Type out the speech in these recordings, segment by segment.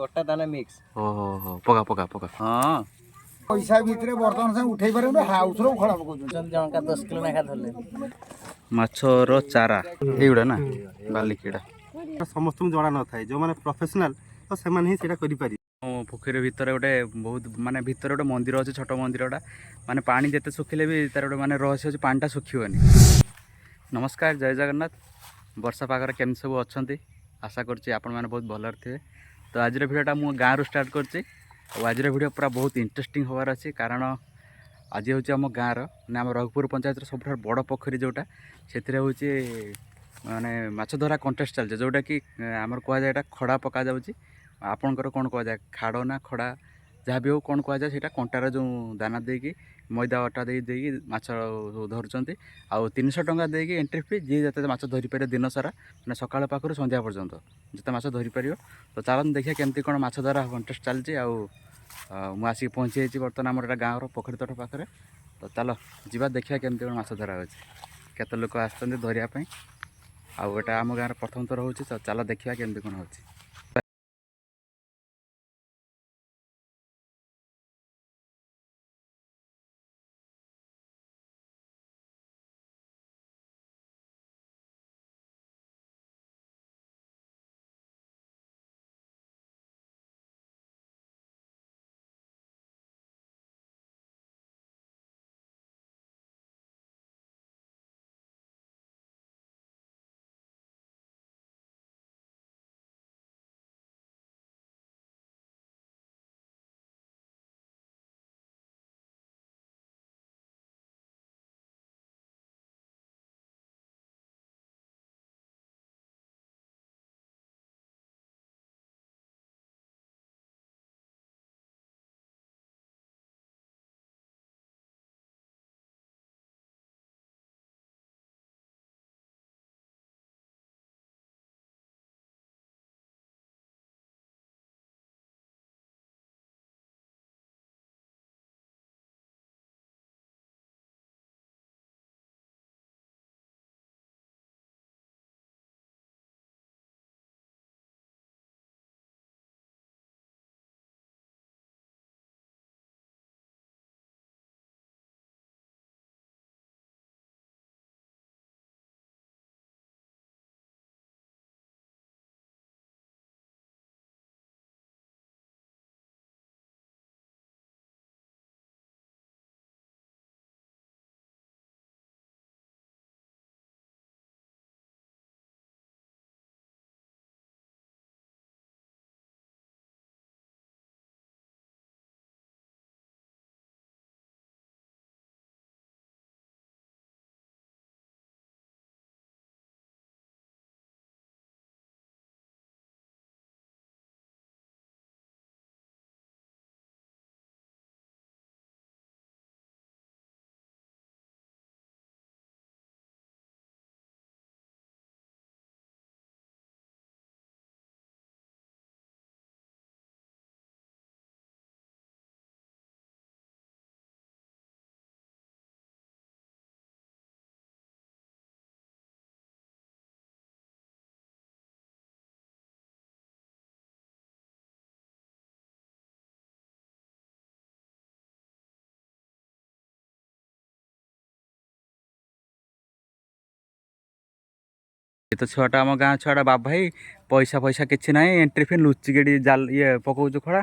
ଅଟା ଦାନା ମିକ୍ସ। ଓହୋ ପକା ପକା ପକା। ହଁ ପଇସା ଭିତରେ ବର୍ତ୍ତମାନ ସାଙ୍ଗେ ଉଠେଇ ପାରିବେ ହାଉସ୍ର ଖରାପ କରୁଛନ୍ତି। ଜଣକା 10 କିଲୋ ଲେଖା ଧରଲେ। ମାଛର ଚାରା ଏଇଗୁଡ଼ା ନା ବାଲିକିଡ଼ା ସମସ୍ତଙ୍କୁ ଜଣା ନଥାଏ, ଯେଉଁମାନେ ପ୍ରଫେସନାଲ ତ ସେମାନେ ହିଁ ସେଇଟା କରିପାରିବେ। ପୋଖରୀ ଭିତରେ ଗୋଟେ ବହୁତ ମାନେ ଭିତରେ ଗୋଟେ ମନ୍ଦିର ଅଛି, ଛୋଟ ମନ୍ଦିରଟା। ମାନେ ପାଣି ଯେତେ ଶୁଖିଲେ ବି ତାର ଗୋଟେ ମାନେ ରହସ୍ୟ ଅଛି, ପାଣିଟା ଶୁଖିବନି। ନମସ୍କାର, ଜୟ ଜଗନ୍ନାଥ। ବର୍ଷା ପାଗରେ କେମିତି ସବୁ ଅଛନ୍ତି? ଆଶା କରୁଛି ଆପଣମାନେ ବହୁତ ଭଲରେ ଥିବେ। ତ ଆଜିର ଭିଡ଼ିଓଟା ମୁଁ ଗାଁରୁ ଷ୍ଟାର୍ଟ କରିଛି। ଆଉ ଆଜିର ଭିଡ଼ିଓ ପୁରା ବହୁତ ଇଣ୍ଟରେଷ୍ଟିଂ ହେବାର ଅଛି, କାରଣ ଆଜି ହେଉଛି ଆମ ଗାଁର ମାନେ ଆମ ରଘୁପୁର ପଞ୍ଚାୟତର ସବୁଠାରୁ ବଡ଼ ପୋଖରୀ ଯେଉଁଟା, ସେଥିରେ ହେଉଛି ମାନେ ମାଛ ଧରା କଣ୍ଟେଷ୍ଟ ଚାଲିଛି, ଯେଉଁଟାକି ଆମର କୁହାଯାଏ ଏଇଟା ଖଡ଼ା ପକାଯାଉଛି। ଆପଣଙ୍କର କ'ଣ କୁହାଯାଏ, ଖାଡ଼ ନା ଖଡ଼ା ଯାହା ବି ହେଉ କ'ଣ କୁହାଯାଏ, ସେଇଟା କଣ୍ଟାର ଯେଉଁ ଦାନା ଦେଇକି ମଇଦା ଅଟା ଦେଇକି ମାଛ ଧରୁଛନ୍ତି। ଆଉ 300 ଟଙ୍କା ଦେଇକି ଏଣ୍ଟ୍ରି ଫି, ଯିଏ ଯେତେ ମାଛ ଧରିପାରିବ ଦିନ ସାରା, ମାନେ ସକାଳ ପାଖରୁ ସନ୍ଧ୍ୟା ପର୍ଯ୍ୟନ୍ତ ଯେତେ ମାଛ ଧରିପାରିବ। ତ ଚାଲନ୍ତୁ ଦେଖିବା କେମିତି କ'ଣ ମାଛ ଧରା କଣ୍ଟେଷ୍ଟ ଚାଲିଛି। ଆଉ ମୁଁ ଆସିକି ପହଞ୍ଚି ଯାଇଛି ବର୍ତ୍ତମାନ ଆମର ଏଇଟା ଗାଁର ପୋଖରୀ ତଟ ପାଖରେ। ତ ଚାଲ ଯିବା ଦେଖିବା କେମିତି କ'ଣ ମାଛ ଧରା ହେଉଛି, କେତେ ଲୋକ ଆସିଛନ୍ତି ଧରିବା ପାଇଁ। ଆଉ ଏଇଟା ଆମ ଗାଁର ପ୍ରଥମ ଥର ହେଉଛି, ତ ଚାଲ ଦେଖିବା କେମିତି କ'ଣ ହେଉଛି। ଏ ତ ଛୁଆଟା ଆମ ଗାଁ ଛୁଆଟା, ବାବୁ ଭାଇ ପଇସା ଫଇସା କିଛି ନାହିଁ, ଏଣ୍ଟ୍ରି ଫି ଲୁଚିକି ଏଠି ଜାଲ ଇଏ ପକଉଛୁ ଖଡ଼ା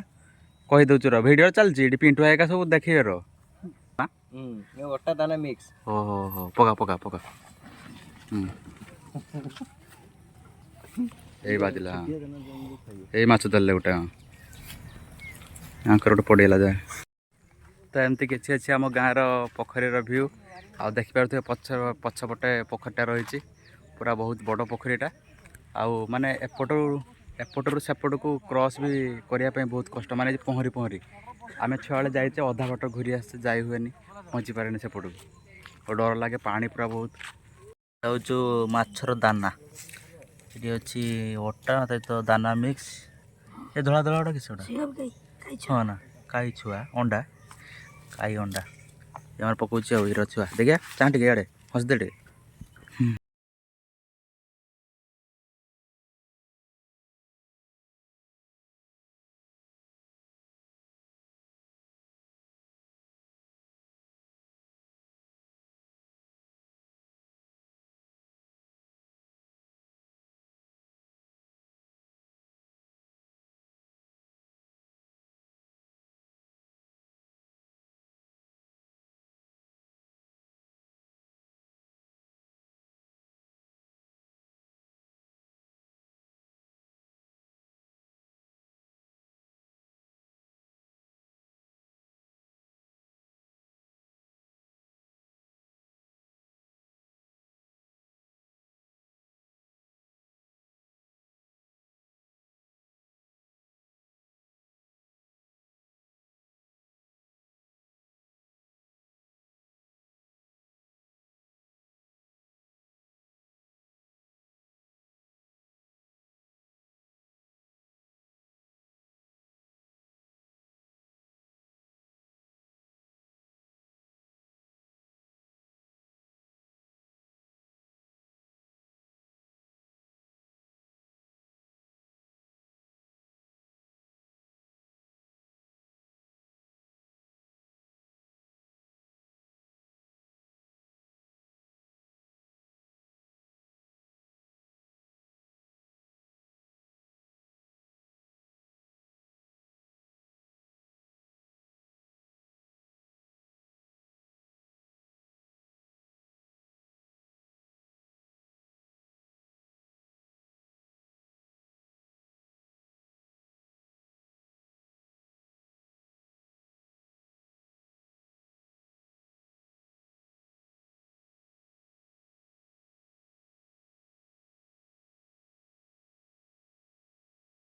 କହିଦେଉଛୁ। ର ଭିଡ଼ିଓ ଚାଲିଛି ଏଠି, ପିଣ୍ଟୁ ଭାଇକା ସବୁ ଦେଖିବେ। ର ଅଟା ଦାନା ମିକ୍ସ। ଓହୋ ପକା ପକା ପକା। ଏଇ ବାଜିଲା, ଏଇ ମାଛ ଧରିଲେ ଗୋଟେ। ହଁ ଆଙ୍କର ଗୋଟେ ପଡ଼ିଗଲା ଯାଏ। ତ ଏମିତି କିଛି ଅଛି ଆମ ଗାଁର ପୋଖରୀର ଭ୍ୟୁ। ଆଉ ଦେଖିପାରୁଥିବେ ପଛପଟେ ପୋଖରୀଟା ରହିଛି, ପୁରା ବହୁତ ବଡ଼ ପୋଖରୀଟା। ଆଉ ମାନେ ଏପଟରୁ ସେପଟକୁ କ୍ରସ୍ ବି କରିବା ପାଇଁ ବହୁତ କଷ୍ଟ, ମାନେ ପହଁରି ପହଁରି। ଆମେ ଛୁଆବେଳେ ଯାଇଛେ, ଅଧା ବାଟ ଘୁରି ଆସିଛେ, ଯାଇ ହୁଏନି, ପହଞ୍ଚି ପାରେନି ସେପଟକୁ, ଡର ଲାଗେ, ପାଣି ପୁରା ବହୁତ। ହେଉଛୁ ମାଛର ଦାନା, ଏଠି ଅଛି ଅଟା ସହିତ ଦାନା ମିକ୍ସ। ଏ ଧଳା ଧଳା ଗୁଡ଼ା କିଛି ଗୁଡ଼ା ହଁ ନା କାଇ ଛୁଆ ଅଣ୍ଡା, କାଇ ଅଣ୍ଡା ଏମାନେ ପକଉଛି। ଆଉ ହିର ଛୁଆ ଦେଖିଆ ଚାଁ ଟିକେ ଇଆଡ଼େ ହସିଦେ ଟିକେ।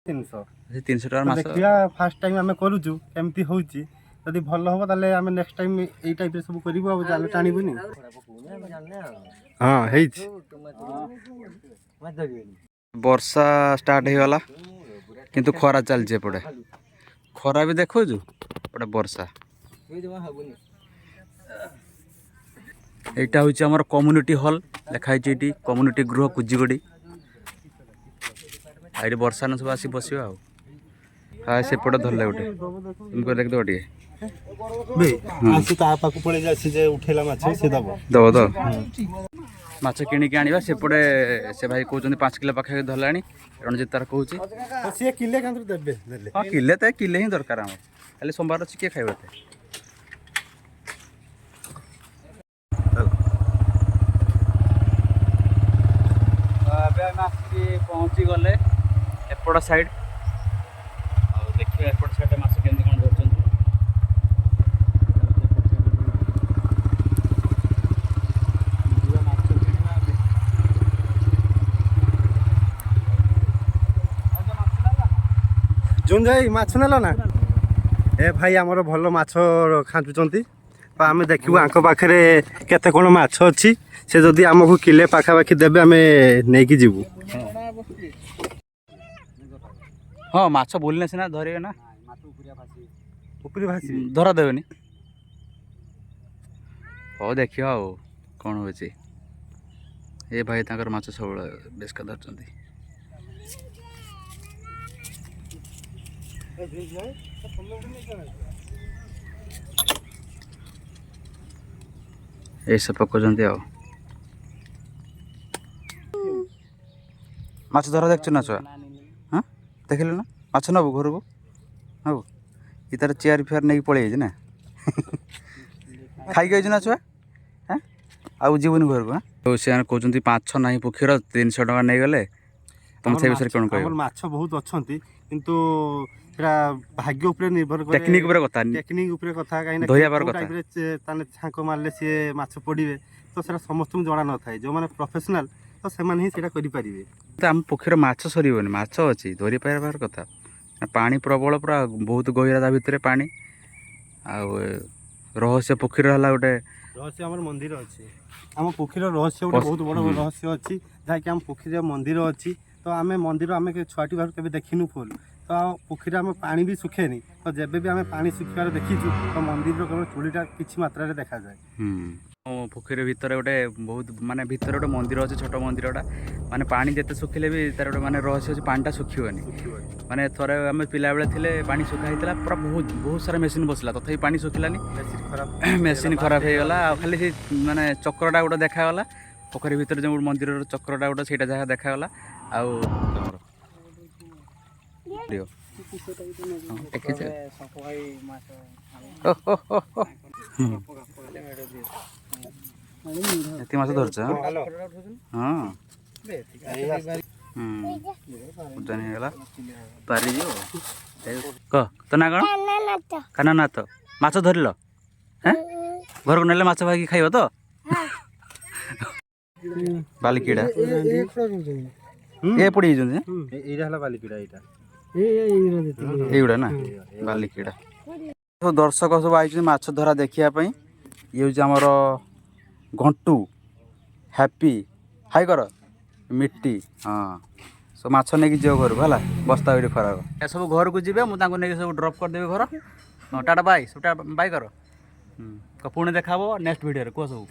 300 ସେ 300 ଟଙ୍କା ମାଛ ଦେଖିବା ଫାର୍ଷ୍ଟ ଟାଇମ୍ ଆମେ କରୁଛୁ କେମିତି ହେଉଛି ଯଦି ଭଲ ହବ ତାହେଲେ ଆମେ ନେକ୍ସଟ ଟାଇମ୍ ଏଇ ଟାଇପ୍ରେ ସବୁ କରିବୁ ଆଉ ଜାଲ ଟାଣିବୁନି ହଁ ହେଇଛି ବର୍ଷା ଷ୍ଟାର୍ଟ ହେଇଗଲା କିନ୍ତୁ ଖରା ଚାଲିଛି ଏପଟେ ଖରା ବି ଦେଖାଉଛୁ ଏପଟେ ବର୍ଷା এইটা হচ্ছে আমার কম্যুনিটি হল লেখা হয়েছে এটি কম্যুনিটি গৃহ কুজিগড়ি এটি বর্ষা না সব আসি বসিব আউ হ্যাঁ সেপটে ধরলে গোটে তুমি করে দেখদেব টিকে আসি তা পাখু পড়ে যাচ্ছি যে উঠেলা মাছ সে দেব দেব তো মাছ কিଣିକି ଆଣିବା ସେପଟେ ସେ ଭାଇ କହୁଛନ୍ତି 5 କିଲୋ ପାଖାପାଖି ଧରିଲାଣି ରଣଜିତ ତାର କହୁଛି ସିଏ କିଲେ କାନ୍ଦୁ ଦେବେ ଦେଲେ ହଁ କିଲେ ହିଁ ଦରକାର ଆମର ଖାଲି ସୋମବାର ଅଛି କିଏ ଖାଇବ ଏତେ ଏବେ ଆମେ ଆସିକି ପହଞ୍ଚି ଗଲେ ଏପଟ ସାଇଡ୍ ଆଉ ଦେଖିବା ଏପଟ ସାଇଡ୍ ମାଛ କେମିତି କ'ଣ ଧରୁଛନ୍ତି ଜୁନ୍ ଭାଇ ମାଛ ନେଲ ନା ଏ ଭାଇ ଆମର ଭଲ ମାଛ ଖାଞ୍ଚୁଛନ୍ତି ତ ଆମେ ଦେଖିବୁ ଆଙ୍କ ପାଖରେ କେତେ କ'ଣ ମାଛ ଅଛି ସେ ଯଦି ଆମକୁ କିଲେ ପାଖାପାଖି ଦେବେ ଆମେ ନେଇକି ଯିବୁ ହଁ ମାଛ ବୁଲିଲେ ସିନା ଧରିବେ ନା ଉପରେ ଭାସି ଧରା ଦେବେନି ହଉ ଦେଖିବା ଆଉ କ'ଣ ହେଉଛି ଏ ଭାଇ ତାଙ୍କର ମାଛ ସବୁବେଳେ ବେଶକା ଧରୁଛନ୍ତି ଏଇସବୁ ପକାଉଛନ୍ତି ଆଉ ମାଛ ଧରା ଦେଖୁଛୁ ନା ଛୁଆ ହଁ ଦେଖିଲୁ ନା ମାଛ ନେବୁ ଘରକୁ ନେବୁ ଇ ତାର ଚେୟାର ଫେୟାର ନେଇକି ପଳେଇ ଯାଇଛି ନା ଖାଇକି ଆଇଛୁ ନା ଛୁଆ ହଁ ଆଉ ଯିବୁନି ଘରକୁ ହଁ ସେମାନେ କହୁଛନ୍ତି ମାଛ ନାହିଁ ପୋଖରୀର 300 ଟଙ୍କା ନେଇଗଲେ ତମେ ସେ ବିଷୟରେ କ'ଣ କହିବ ମାଛ ବହୁତ ଅଛନ୍ତି କିନ୍ତୁ ସେଟା ଭାଗ୍ୟ ଉପରେ ନିର୍ଭର କରେ ଟେକ୍ନିକ୍ ଉପରେ କଥା ଟେକ୍ନିକ୍ ଉପରେ କଥା କାହିଁକି ଧରିବାର କଥା ତାହେଲେ ଛାଙ୍କ ମାରିଲେ ସିଏ ମାଛ ପଡ଼ିବେ ତ ସେଟା ସମସ୍ତଙ୍କୁ ଜଣା ନଥାଏ ଯେଉଁମାନେ ପ୍ରଫେସନାଲ ତ ସେମାନେ ହିଁ ସେଇଟା କରିପାରିବେ ଆମ ପୋଖରୀର ମାଛ ସରିବନି ମାଛ ଅଛି ଧରି ପାରିବାର କଥା ପାଣି ପ୍ରବଳ ପୁରା ବହୁତ ଗହିରା ତା ଭିତରେ ପାଣି ଆଉ ରହସ୍ୟ ପୋଖରୀର ହେଲା ଗୋଟେ ରହସ୍ୟ ଆମର ମନ୍ଦିର ଅଛି ଆମ ପୋଖରୀର ରହସ୍ୟ ଗୋଟେ ବହୁତ ବଡ଼ ରହସ୍ୟ ଅଛି ଯାହାକି ଆମ ପୋଖରୀର ମନ୍ଦିର ଅଛି ତ ଆମେ ମନ୍ଦିର ଆମେ ଛୁଆଟି ବାରୁ କେବେ ଦେଖିନୁ ଫୁଲ୍ ତ ପୋଖରୀରେ ଆମେ ପାଣି ବି ଶୁଖେନି ତ ଯେବେ ବି ଆମେ ପାଣି ଶୁଖିବାର ଦେଖିଛୁ ତ ମନ୍ଦିରର କେବଳ ଚୁଳିଟା କିଛି ମାତ୍ରାରେ ଦେଖାଯାଏ ପୋଖରୀ ଭିତରେ ଗୋଟେ ବହୁତ ମାନେ ଭିତରେ ଗୋଟେ ମନ୍ଦିର ଅଛି ଛୋଟ ମନ୍ଦିରଟା ମାନେ ପାଣି ଯେତେ ଶୁଖିଲେ ବି ତାର ଗୋଟେ ମାନେ ରହସ୍ୟ ଅଛି ପାଣିଟା ଶୁଖିବନି ମାନେ ଥରେ ଆମେ ପିଲାବେଳେ ଥିଲେ ପାଣି ଶୁଖା ହେଇଥିଲା ପୁରା ବହୁତ ସାରା ମେସିନ୍ ବସିଲା ତଥାପି ପାଣି ଶୁଖିଲାନି ମେସିନ୍ ଖରାପ ହେଇଗଲା ଆଉ ଖାଲି ସେ ମାନେ ଚକ୍ରଟା ଗୋଟେ ଦେଖାଗଲା ପୋଖରୀ ଭିତରେ ଯେଉଁ ମନ୍ଦିରର ଚକ୍ରଟା ଗୋଟେ ସେଇଟା ଯାହା ଦେଖାଗଲା ଆଉ ଏତେ ମାଛ ଧରୁଛ ହଁ ଓଜନ ହେଇଗଲା ପାରିଯିବ କହ ତ ନା କ'ଣ କାହ୍ନାନାଥ ମାଛ ଧରିଲ ହେଁ ଘରକୁ ନେଲେ ମାଛ ଭାଇକି ଖାଇବ ତ ବାଲିକିଡ଼ା ଏ ପଡ଼ି ଯାଇଛନ୍ତି ଏଇଟା ହେଲା ବାଲିକିଡ଼ା ଏଇଗୁଡ଼ା ନା ବାଲିକିଡ଼ା ସବୁ ଦର୍ଶକ ସବୁ ଆଇଛନ୍ତି ମାଛ ଧରା ଦେଖିବା ପାଇଁ ଇଏ ହେଉଛି ଆମର ଘଣ୍ଟୁ ହ୍ୟାପି ହାଇ କର ମିଟି ହଁ ସବୁ ମାଛ ନେଇକି ଯିବ ଘରକୁ ହେଲା ବସ୍ତା ଏଇଠି ଖରାପ ଏସବୁ ଘରକୁ ଯିବେ ମୁଁ ତାଙ୍କୁ ନେଇକି ସବୁ ଡ୍ରପ୍ କରିଦେବି ଘର ହଁ ଟାଟା ବାଇ ସବୁ ବାଇ କର ପୁଣି ଦେଖା ହବ ନେକ୍ସଟ ଭିଡ଼ିଓରେ କୁହ ସବୁ